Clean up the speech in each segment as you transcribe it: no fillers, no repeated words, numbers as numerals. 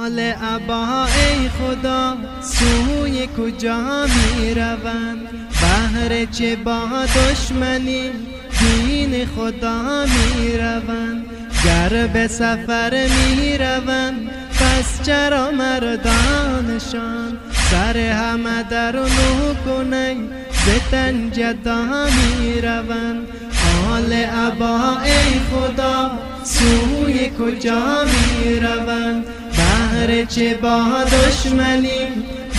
آل عبا ای خدا سوی کجا می روند؟ بهر چه با دشمنی دین خدا می روند؟ گر به سفر می روند پس چرا مردانشان سر همه در نو کنی ز تن جدا می روند؟ آل عبا ای خدا سوی کجا می روند؟ بهر چه با دشمنی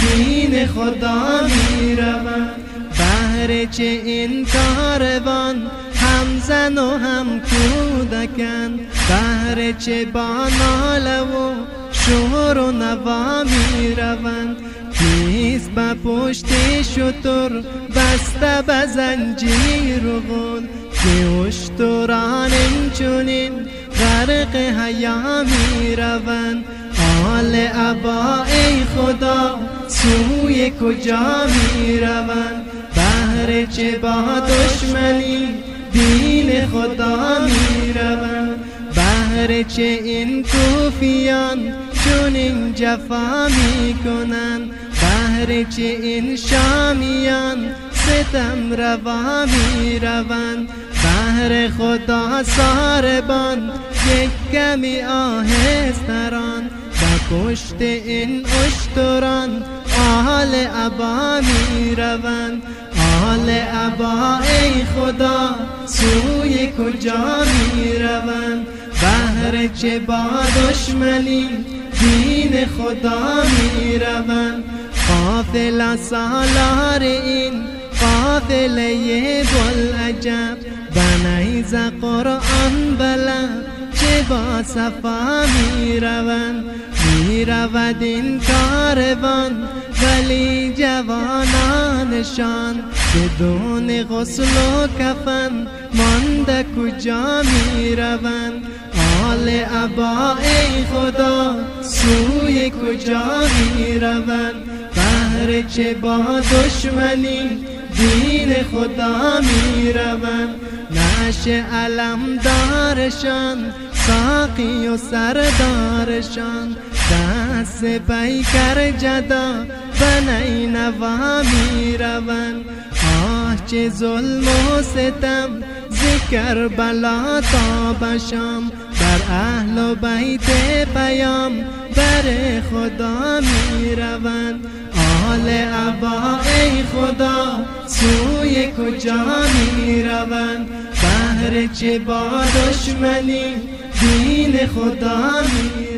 دین خدا می روند؟ بهر چه این کاروان هم زن و هم کودکند؟ بهر چه با ناله و شور و نوا می روند؟ کیست با پشت شتر بسته به زنجیر و غل که اشتران چنین غرق حیا می روند؟ آل عبا ای خدا سوی کجا می روند؟ بهر چه با دشمنی دین خدا می روند؟ بهر چه این کوفیان چنین جفا می کنند؟ بهر چه این شامیان ستم روا می روند؟ بهر خدا ساربان یک کمی آهستران با کشت این اشتران آل عبا می روند؟ آل عبا ای خدا سوی کجا می روند؟ بهر چه با دشمنی دین خدا می روند؟ قافله سالار این قافله بوالعجب به نیز قرآن بلند چه با صفا می روند؟ می رود این کاروان ولی جوانانشان بدون غسل و کفن مانده کجا می روند؟ آل عبا ای خدا سوی کجا می روند؟ بهر چه با دشمنی دین خدا می روند؟ نعش علمدارشان ساقی و سردارشان دست پیکر جدا به نینوا می روند؟ آه چه ظلم و ستم ذکر بلا تا بشام بر اهل و بیت پیام بر خدا می روند؟ آل عبا ای خدا سوی کجا می روند؟ بهر چه با دشمنی دین خدا می